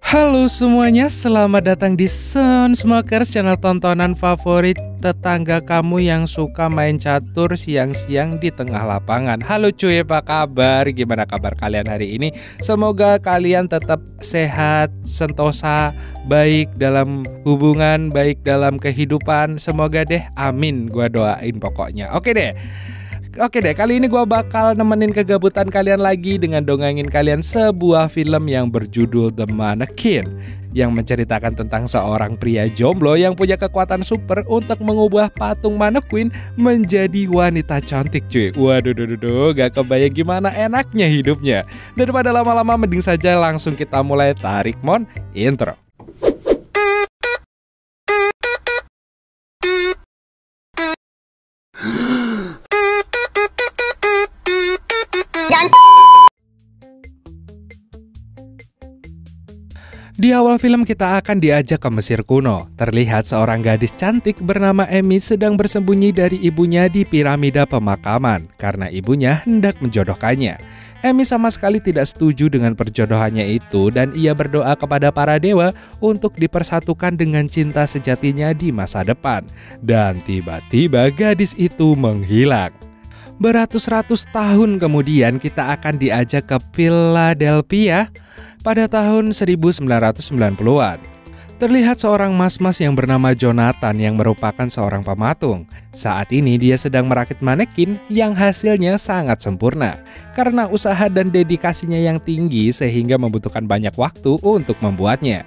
Halo semuanya, selamat datang di Sun Smokers, channel tontonan favorit tetangga kamu yang suka main catur siang-siang di tengah lapangan. Halo cuy, apa kabar? Gimana kabar kalian hari ini? Semoga kalian tetap sehat, sentosa, baik dalam hubungan, baik dalam kehidupan. Semoga deh, amin, gua doain pokoknya. Oke deh, kali ini gue bakal nemenin kegabutan kalian lagi dengan dongengin kalian sebuah film yang berjudul The Mannequin, yang menceritakan tentang seorang pria jomblo yang punya kekuatan super untuk mengubah patung mannequin menjadi wanita cantik cuy. Waduh, gak kebayang gimana enaknya hidupnya. Daripada lama-lama mending saja langsung kita mulai tarik mon intro. Di awal film kita akan diajak ke Mesir kuno. Terlihat seorang gadis cantik bernama Amy sedang bersembunyi dari ibunya di piramida pemakaman karena ibunya hendak menjodohkannya. Amy sama sekali tidak setuju dengan perjodohannya itu dan ia berdoa kepada para dewa untuk dipersatukan dengan cinta sejatinya di masa depan. Dan tiba-tiba gadis itu menghilang. Beratus-ratus tahun kemudian kita akan diajak ke Philadelphia pada tahun 1990-an. Terlihat seorang mas-mas yang bernama Jonathan yang merupakan seorang pematung. Saat ini dia sedang merakit manekin yang hasilnya sangat sempurna. Karena usaha dan dedikasinya yang tinggi sehingga membutuhkan banyak waktu untuk membuatnya.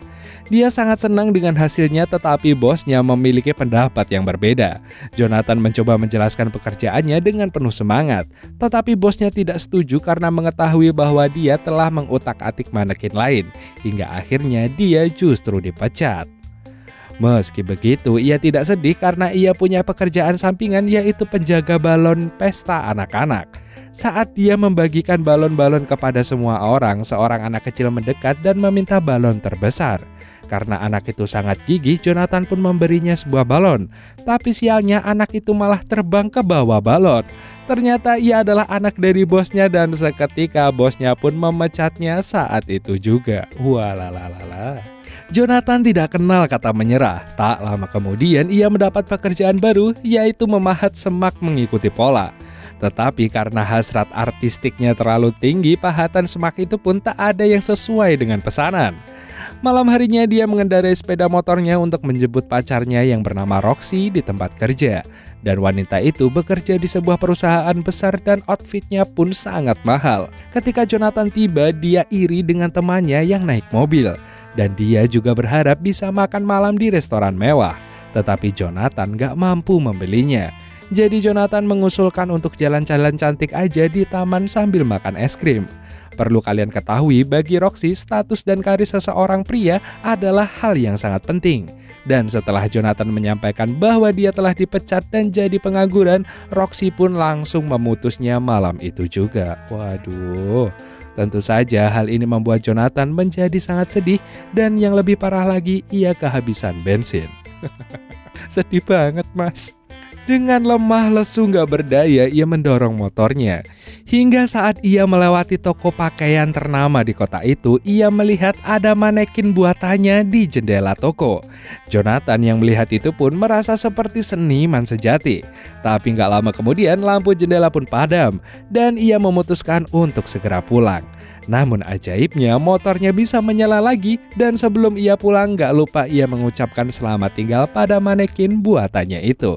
Dia sangat senang dengan hasilnya, tetapi bosnya memiliki pendapat yang berbeda. Jonathan mencoba menjelaskan pekerjaannya dengan penuh semangat, tetapi bosnya tidak setuju karena mengetahui bahwa dia telah mengutak-atik manekin lain, hingga akhirnya dia justru dipecat. Meski begitu, ia tidak sedih karena ia punya pekerjaan sampingan, yaitu penjaga balon pesta anak-anak. Saat dia membagikan balon-balon kepada semua orang, seorang anak kecil mendekat dan meminta balon terbesar. Karena anak itu sangat gigih, Jonathan pun memberinya sebuah balon. Tapi sialnya anak itu malah terbang ke bawah balon. Ternyata ia adalah anak dari bosnya dan seketika bosnya pun memecatnya saat itu juga. Walalalala. Jonathan tidak kenal kata menyerah. Tak lama kemudian ia mendapat pekerjaan baru, yaitu memahat semak mengikuti pola. Tetapi karena hasrat artistiknya terlalu tinggi, pahatan semak itu pun tak ada yang sesuai dengan pesanan. Malam harinya dia mengendarai sepeda motornya untuk menjemput pacarnya yang bernama Roxy di tempat kerja. Dan wanita itu bekerja di sebuah perusahaan besar dan outfitnya pun sangat mahal. Ketika Jonathan tiba, dia iri dengan temannya yang naik mobil. Dan dia juga berharap bisa makan malam di restoran mewah. Tetapi Jonathan gak mampu membelinya. Jadi Jonathan mengusulkan untuk jalan-jalan cantik aja di taman sambil makan es krim. Perlu kalian ketahui, bagi Roxy, status dan karir seseorang pria adalah hal yang sangat penting. Dan setelah Jonathan menyampaikan bahwa dia telah dipecat dan jadi pengangguran, Roxy pun langsung memutusnya malam itu juga. Waduh, tentu saja hal ini membuat Jonathan menjadi sangat sedih dan yang lebih parah lagi, ia kehabisan bensin. Sedih banget mas. Dengan lemah lesu gak berdaya, ia mendorong motornya. Hingga saat ia melewati toko pakaian ternama di kota itu, ia melihat ada manekin buatannya di jendela toko. Jonathan yang melihat itu pun merasa seperti seniman sejati. Tapi gak lama kemudian lampu jendela pun padam dan ia memutuskan untuk segera pulang. Namun ajaibnya motornya bisa menyala lagi dan sebelum ia pulang gak lupa ia mengucapkan selamat tinggal pada manekin buatannya itu.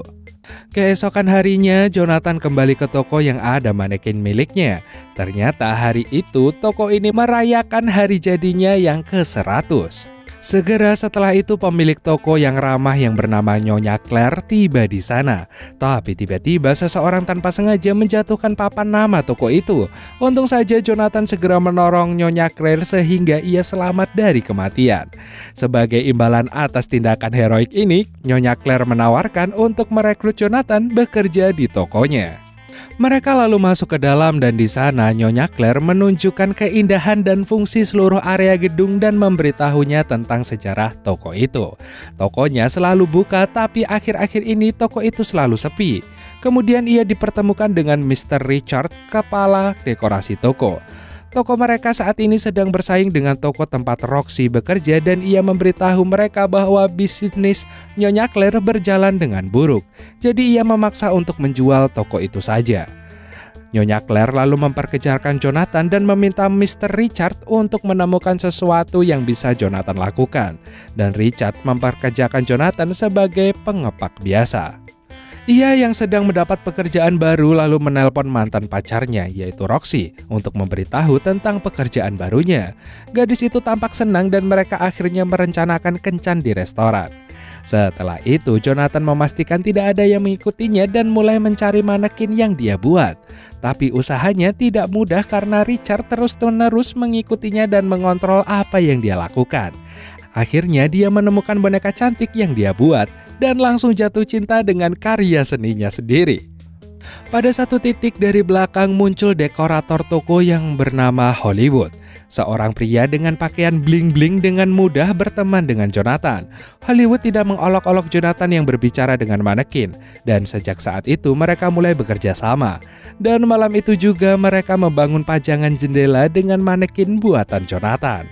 Keesokan harinya, Jonathan kembali ke toko yang ada manekin miliknya. Ternyata hari itu toko ini merayakan hari jadinya yang ke-100. Segera setelah itu pemilik toko yang ramah yang bernama Nyonya Claire tiba di sana. Tapi tiba-tiba seseorang tanpa sengaja menjatuhkan papan nama toko itu. Untung saja Jonathan segera menolong Nyonya Claire sehingga ia selamat dari kematian. Sebagai imbalan atas tindakan heroik ini, Nyonya Claire menawarkan untuk merekrut Jonathan bekerja di tokonya. Mereka lalu masuk ke dalam dan di sana Nyonya Claire menunjukkan keindahan dan fungsi seluruh area gedung dan memberitahunya tentang sejarah toko itu. Tokonya selalu buka tapi akhir-akhir ini toko itu selalu sepi. Kemudian ia dipertemukan dengan Mr. Richard, kepala dekorasi toko. Toko mereka saat ini sedang bersaing dengan toko tempat Roxy bekerja dan ia memberitahu mereka bahwa bisnis Nyonya Claire berjalan dengan buruk. Jadi ia memaksa untuk menjual toko itu saja. Nyonya Claire lalu memperkejarkan Jonathan dan meminta Mr. Richard untuk menemukan sesuatu yang bisa Jonathan lakukan. Dan Richard memperkerjakan Jonathan sebagai pengepak biasa. Ia yang sedang mendapat pekerjaan baru lalu menelpon mantan pacarnya yaitu Roxy untuk memberitahu tentang pekerjaan barunya. Gadis itu tampak senang dan mereka akhirnya merencanakan kencan di restoran. Setelah itu Jonathan memastikan tidak ada yang mengikutinya dan mulai mencari manekin yang dia buat. Tapi usahanya tidak mudah karena Richard terus-menerus mengikutinya dan mengontrol apa yang dia lakukan. Akhirnya dia menemukan boneka cantik yang dia buat dan langsung jatuh cinta dengan karya seninya sendiri. Pada satu titik dari belakang muncul dekorator toko yang bernama Hollywood. Seorang pria dengan pakaian bling-bling dengan mudah berteman dengan Jonathan. Hollywood tidak mengolok-olok Jonathan yang berbicara dengan manekin. Dan sejak saat itu mereka mulai bekerja sama. Dan malam itu juga mereka membangun pajangan jendela dengan manekin buatan Jonathan.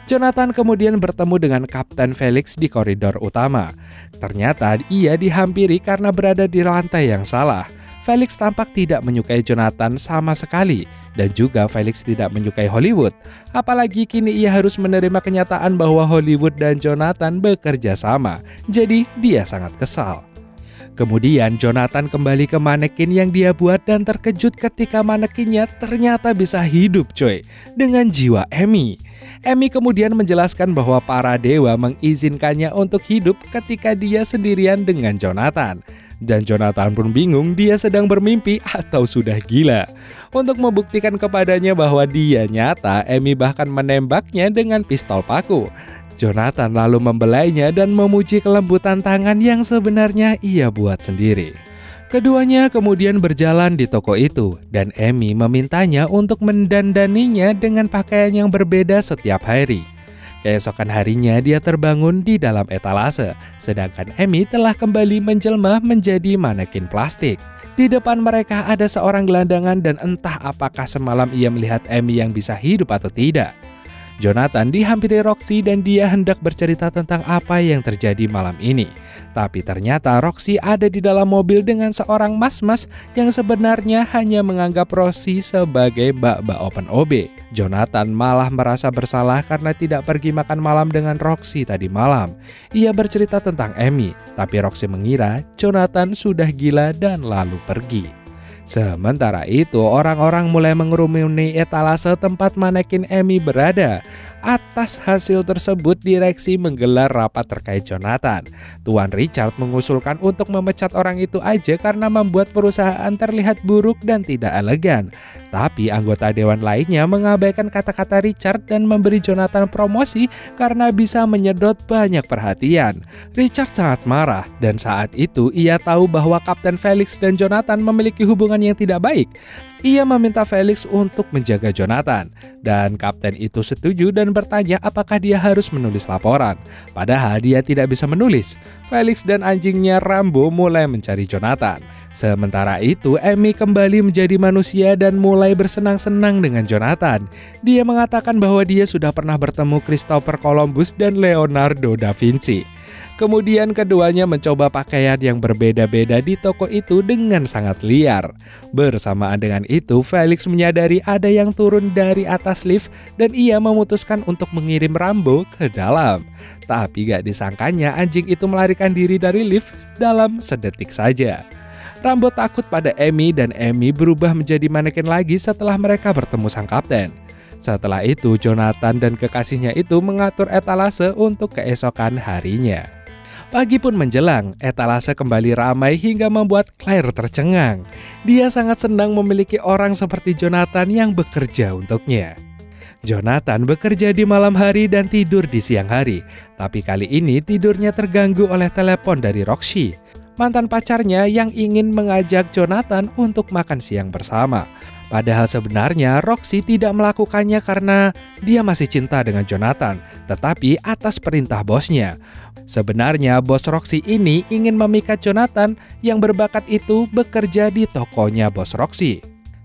Jonathan kemudian bertemu dengan Kapten Felix di koridor utama. Ternyata ia dihampiri karena berada di lantai yang salah. Felix tampak tidak menyukai Jonathan sama sekali. Dan juga Felix tidak menyukai Hollywood. Apalagi kini ia harus menerima kenyataan bahwa Hollywood dan Jonathan bekerja sama. Jadi dia sangat kesal. Kemudian Jonathan kembali ke manekin yang dia buat dan terkejut ketika manekinnya ternyata bisa hidup coy. Dengan jiwa Amy. Amy kemudian menjelaskan bahwa para dewa mengizinkannya untuk hidup ketika dia sendirian dengan Jonathan. Dan Jonathan pun bingung dia sedang bermimpi atau sudah gila. Untuk membuktikan kepadanya bahwa dia nyata, Amy bahkan menembaknya dengan pistol paku. Jonathan lalu membelainya dan memuji kelembutan tangan yang sebenarnya ia buat sendiri. Keduanya kemudian berjalan di toko itu dan Amy memintanya untuk mendandaninya dengan pakaian yang berbeda setiap hari. Keesokan harinya dia terbangun di dalam etalase, sedangkan Amy telah kembali menjelma menjadi manekin plastik. Di depan mereka ada seorang gelandangan dan entah apakah semalam ia melihat Amy yang bisa hidup atau tidak. Jonathan dihampiri Roxy dan dia hendak bercerita tentang apa yang terjadi malam ini. Tapi ternyata Roxy ada di dalam mobil dengan seorang mas-mas yang sebenarnya hanya menganggap Roxy sebagai mbak-mbak open OB. Jonathan malah merasa bersalah karena tidak pergi makan malam dengan Roxy tadi malam. Ia bercerita tentang Amy, tapi Roxy mengira Jonathan sudah gila dan lalu pergi. Sementara itu, orang-orang mulai mengerumuni etalase tempat manekin Amy berada. Atas hasil tersebut, direksi menggelar rapat terkait Jonathan. Tuan Richard mengusulkan untuk memecat orang itu aja karena membuat perusahaan terlihat buruk dan tidak elegan. Tapi anggota dewan lainnya mengabaikan kata-kata Richard dan memberi Jonathan promosi karena bisa menyedot banyak perhatian. Richard sangat marah dan saat itu ia tahu bahwa Kapten Felix dan Jonathan memiliki hubungan yang tidak baik. Ia meminta Felix untuk menjaga Jonathan dan kapten itu setuju dan bertanya apakah dia harus menulis laporan. Padahal dia tidak bisa menulis. Felix dan anjingnya Rambo mulai mencari Jonathan. Sementara itu Amy kembali menjadi manusia dan mulai bersenang-senang dengan Jonathan. Dia mengatakan bahwa dia sudah pernah bertemu Christopher Columbus dan Leonardo da Vinci. Kemudian keduanya mencoba pakaian yang berbeda-beda di toko itu dengan sangat liar. Bersamaan dengan itu, Felix menyadari ada yang turun dari atas lift dan ia memutuskan untuk mengirim Rambo ke dalam. Tapi gak disangkanya anjing itu melarikan diri dari lift dalam sedetik saja. Rambo takut pada Amy dan Amy berubah menjadi manekin lagi setelah mereka bertemu sang kapten. Setelah itu, Jonathan dan kekasihnya itu mengatur etalase untuk keesokan harinya. Pagi pun menjelang, etalase kembali ramai hingga membuat Claire tercengang. Dia sangat senang memiliki orang seperti Jonathan yang bekerja untuknya. Jonathan bekerja di malam hari dan tidur di siang hari. Tapi kali ini tidurnya terganggu oleh telepon dari Roxy, mantan pacarnya yang ingin mengajak Jonathan untuk makan siang bersama. Padahal sebenarnya Roxy tidak melakukannya karena dia masih cinta dengan Jonathan, tetapi atas perintah bosnya. Sebenarnya bos Roxy ini ingin memikat Jonathan yang berbakat itu bekerja di tokonya bos Roxy.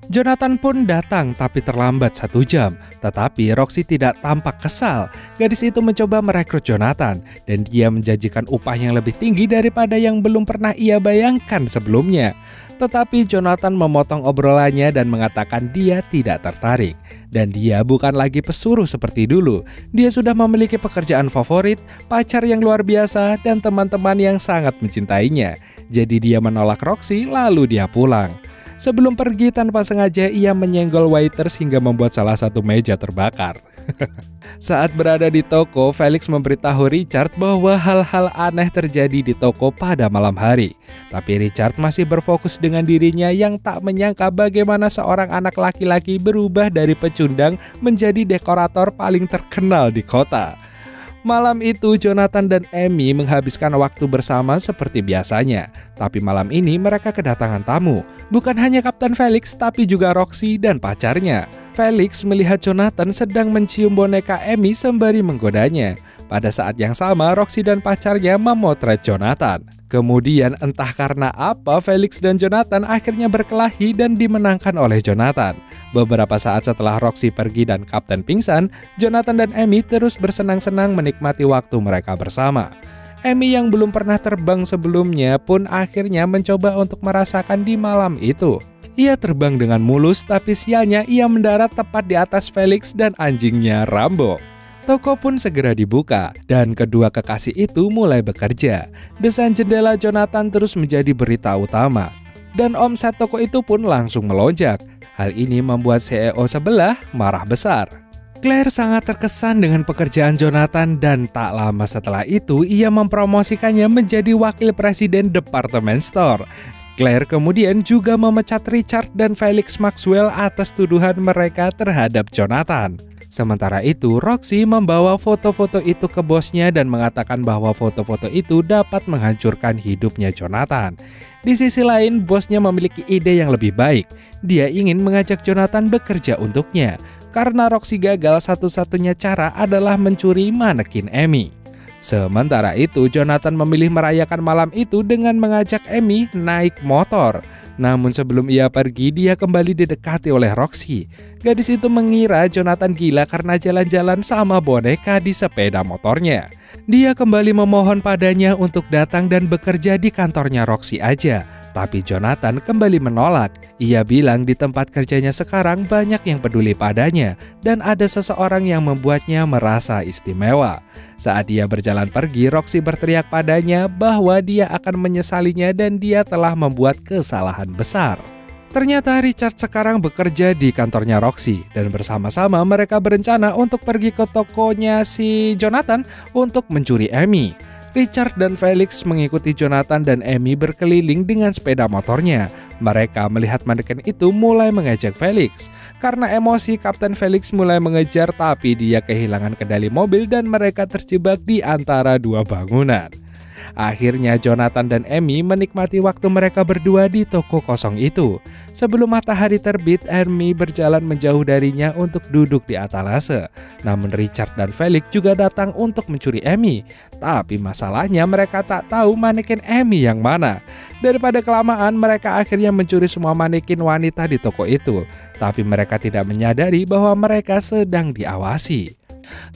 Jonathan pun datang tapi terlambat 1 jam. Tetapi Roxy tidak tampak kesal. Gadis itu mencoba merekrut Jonathan dan dia menjanjikan upah yang lebih tinggi daripada yang belum pernah ia bayangkan sebelumnya. Tetapi Jonathan memotong obrolannya dan mengatakan dia tidak tertarik. Dan dia bukan lagi pesuruh seperti dulu. Dia sudah memiliki pekerjaan favorit, pacar yang luar biasa, dan teman-teman yang sangat mencintainya. Jadi dia menolak Roxy lalu dia pulang. Sebelum pergi tanpa sengaja ia menyenggol waiters hingga membuat salah satu meja terbakar. Saat berada di toko, Felix memberitahu Richard bahwa hal-hal aneh terjadi di toko pada malam hari. Tapi Richard masih berfokus dengan dirinya yang tak menyangka bagaimana seorang anak laki-laki berubah dari pecundang menjadi dekorator paling terkenal di kota. Malam itu Jonathan dan Amy menghabiskan waktu bersama seperti biasanya. Tapi malam ini mereka kedatangan tamu. Bukan hanya Kapten Felix tapi juga Roxy dan pacarnya. Felix melihat Jonathan sedang mencium boneka Amy sembari menggodanya. Pada saat yang sama Roxy dan pacarnya memotret Jonathan. Kemudian entah karena apa Felix dan Jonathan akhirnya berkelahi dan dimenangkan oleh Jonathan. Beberapa saat setelah Roxy pergi dan Kapten pingsan, Jonathan dan Amy terus bersenang-senang menikmati waktu mereka bersama. Amy yang belum pernah terbang sebelumnya pun akhirnya mencoba untuk merasakan di malam itu. Ia terbang dengan mulus tapi sialnya ia mendarat tepat di atas Felix dan anjingnya Rambo. Toko pun segera dibuka dan kedua kekasih itu mulai bekerja. Desain jendela Jonathan terus menjadi berita utama. Dan omset toko itu pun langsung melonjak. Hal ini membuat CEO sebelah marah besar. Claire sangat terkesan dengan pekerjaan Jonathan dan tak lama setelah itu ia mempromosikannya menjadi wakil presiden departemen store. Claire kemudian juga memecat Richard dan Felix Maxwell atas tuduhan mereka terhadap Jonathan. Sementara itu, Roxy membawa foto-foto itu ke bosnya dan mengatakan bahwa foto-foto itu dapat menghancurkan hidupnya Jonathan. Di sisi lain, bosnya memiliki ide yang lebih baik. Dia ingin mengajak Jonathan bekerja untuknya. Karena Roxy gagal, satu-satunya cara adalah mencuri manekin Amy. Sementara itu, Jonathan memilih merayakan malam itu dengan mengajak Amy naik motor. Namun sebelum ia pergi, dia kembali didekati oleh Roxy. Gadis itu mengira Jonathan gila karena jalan-jalan sama boneka di sepeda motornya. Dia kembali memohon padanya untuk datang dan bekerja di kantornya Roxy aja. Tapi Jonathan kembali menolak. Ia bilang di tempat kerjanya sekarang banyak yang peduli padanya dan ada seseorang yang membuatnya merasa istimewa. Saat dia berjalan pergi, Roxy berteriak padanya bahwa dia akan menyesalinya dan dia telah membuat kesalahan besar. Ternyata Richard sekarang bekerja di kantornya Roxy dan bersama-sama mereka berencana untuk pergi ke tokonya si Jonathan untuk mencuri Amy. Richard dan Felix mengikuti Jonathan dan Amy berkeliling dengan sepeda motornya. Mereka melihat maneken itu mulai mengejek Felix. Karena emosi, Kapten Felix mulai mengejar tapi dia kehilangan kendali mobil dan mereka terjebak di antara dua bangunan. Akhirnya Jonathan dan Amy menikmati waktu mereka berdua di toko kosong itu. Sebelum matahari terbit, Amy berjalan menjauh darinya untuk duduk di atalase. Namun Richard dan Felix juga datang untuk mencuri Amy. Tapi masalahnya mereka tak tahu manekin Amy yang mana. Daripada kelamaan, mereka akhirnya mencuri semua manekin wanita di toko itu. Tapi mereka tidak menyadari bahwa mereka sedang diawasi.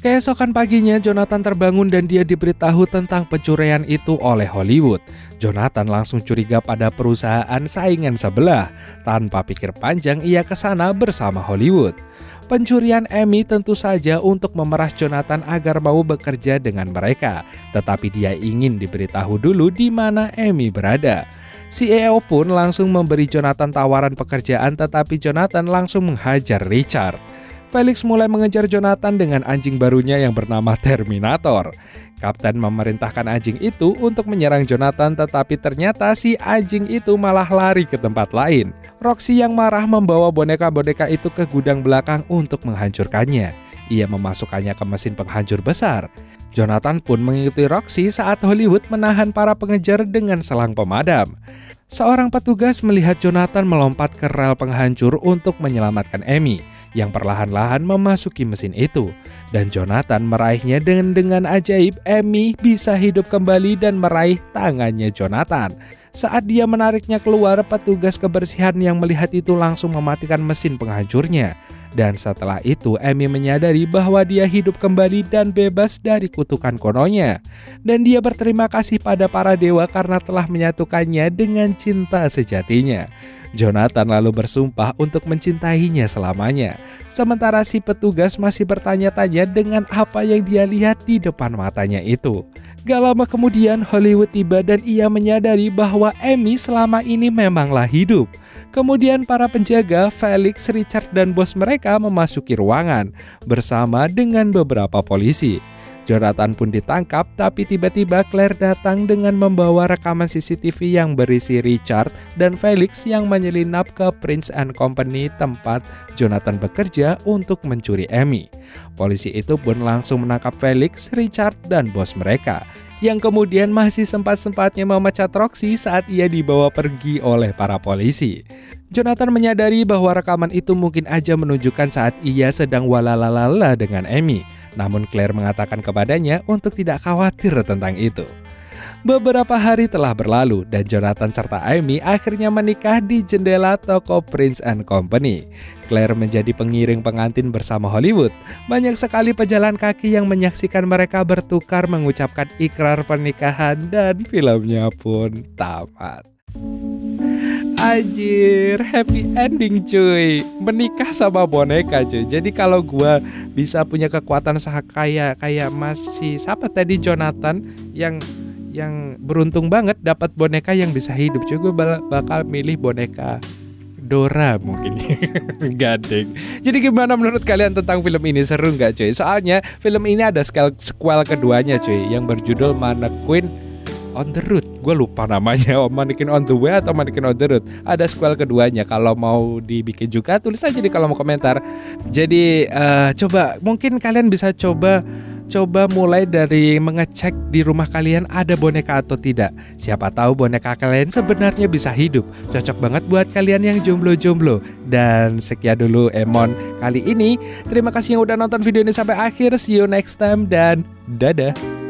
Keesokan paginya Jonathan terbangun dan dia diberitahu tentang pencurian itu oleh Hollywood. Jonathan langsung curiga pada perusahaan saingan sebelah. Tanpa pikir panjang ia ke sana bersama Hollywood. Pencurian Amy tentu saja untuk memeras Jonathan agar mau bekerja dengan mereka. Tetapi dia ingin diberitahu dulu di mana Amy berada. CEO pun langsung memberi Jonathan tawaran pekerjaan tetapi Jonathan langsung menghajar Richard. Felix mulai mengejar Jonathan dengan anjing barunya yang bernama Terminator. Kapten memerintahkan anjing itu untuk menyerang Jonathan tetapi ternyata si anjing itu malah lari ke tempat lain. Roxy yang marah membawa boneka-boneka itu ke gudang belakang untuk menghancurkannya. Ia memasukkannya ke mesin penghancur besar. Jonathan pun mengikuti Roxy saat Hollywood menahan para pengejar dengan selang pemadam. Seorang petugas melihat Jonathan melompat ke rel penghancur untuk menyelamatkan Amy yang perlahan-lahan memasuki mesin itu. Dan Jonathan meraihnya dengan ajaib. Amy bisa hidup kembali dan meraih tangannya Jonathan. Saat dia menariknya keluar, petugas kebersihan yang melihat itu langsung mematikan mesin penghancurnya. Dan setelah itu Amy menyadari bahwa dia hidup kembali dan bebas dari kutukan kunonya. Dan dia berterima kasih pada para dewa karena telah menyatukannya dengan cinta sejatinya. Jonathan lalu bersumpah untuk mencintainya selamanya. Sementara si petugas masih bertanya-tanya dengan apa yang dia lihat di depan matanya itu. Gak lama kemudian Hollywood tiba dan ia menyadari bahwa Amy selama ini memanglah hidup. Kemudian para penjaga, Felix, Richard, dan bos mereka memasuki ruangan bersama dengan beberapa polisi. Jonathan pun ditangkap, tapi tiba-tiba Claire datang dengan membawa rekaman CCTV yang berisi Richard dan Felix yang menyelinap ke Prince and Company, tempat Jonathan bekerja untuk mencuri Amy. Polisi itu pun langsung menangkap Felix, Richard, dan bos mereka, yang kemudian masih sempat-sempatnya memecat Roxy saat ia dibawa pergi oleh para polisi. Jonathan menyadari bahwa rekaman itu mungkin aja menunjukkan saat ia sedang walalalala dengan Amy. Namun Claire mengatakan kepadanya untuk tidak khawatir tentang itu. Beberapa hari telah berlalu dan Jonathan serta Amy akhirnya menikah di jendela toko Prince and Company. Claire menjadi pengiring pengantin bersama Hollywood. Banyak sekali pejalan kaki yang menyaksikan mereka bertukar mengucapkan ikrar pernikahan dan filmnya pun tamat. Anjir, happy ending cuy. Menikah sama boneka cuy. Jadi kalau gue bisa punya kekuatan kayak masih siapa tadi, Jonathan yang beruntung banget dapat boneka yang bisa hidup cuy, gue bakal milih boneka Dora mungkin. Gading. Jadi gimana menurut kalian tentang film ini? Seru nggak cuy? Soalnya film ini ada sequel keduanya cuy, yang berjudul Mannequin on the Road. Gue lupa namanya, Mannequin on the Way atau Mannequin on the Road. Ada sequel keduanya. Kalau mau dibikin juga tulis aja di kolom komentar. Jadi coba, mungkin kalian bisa coba mulai dari mengecek di rumah kalian ada boneka atau tidak. Siapa tahu boneka kalian sebenarnya bisa hidup. Cocok banget buat kalian yang jomblo-jomblo. Dan sekian dulu Emon kali ini. Terima kasih yang udah nonton video ini sampai akhir. See you next time dan dadah.